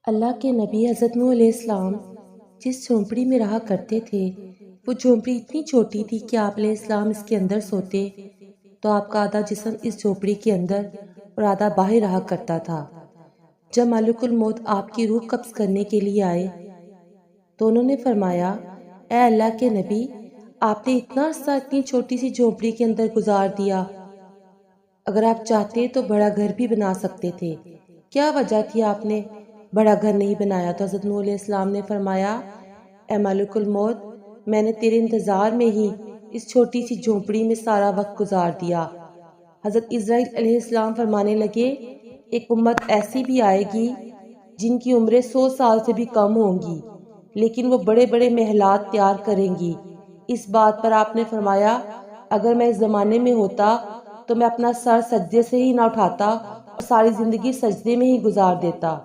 اللہ کے نبی حضرت نوح علیہ السلام جس جھونپڑی میں رہا کرتے تھے وہ جھونپڑی اتنی چھوٹی تھی کہ آپ علیہ السلام اس کے اندر سوتے تو آپ کا آدھا جسم اس جھونپڑی کے اندر اور آدھا باہر رہا کرتا تھا۔ جب ملک الموت آپ کی روح قبض کرنے کے لیے آئے تو انہوں نے فرمایا، اے اللہ کے نبی، آپ نے اتنا عرصہ اتنی چھوٹی سی جھونپڑی کے اندر گزار دیا، اگر آپ چاہتے تو بڑا گھر بھی بنا سکتے تھے، کیا وجہ تھی آپ نے بڑا گھر نہیں بنایا؟ تو حضرت نوح علیہ السلام نے فرمایا، اے ملک الموت، میں نے تیرے انتظار میں ہی اس چھوٹی سی جھونپڑی میں سارا وقت گزار دیا۔ حضرت اسرائیل علیہ السلام فرمانے لگے، ایک امت ایسی بھی آئے گی جن کی عمریں 100 سال سے بھی کم ہوں گی، لیکن وہ بڑے بڑے محلات تیار کریں گی۔ اس بات پر آپ نے فرمایا، اگر میں اس زمانے میں ہوتا تو میں اپنا سر سجدے سے ہی نہ اٹھاتا اور ساری زندگی سجدے میں ہی گزار دیتا۔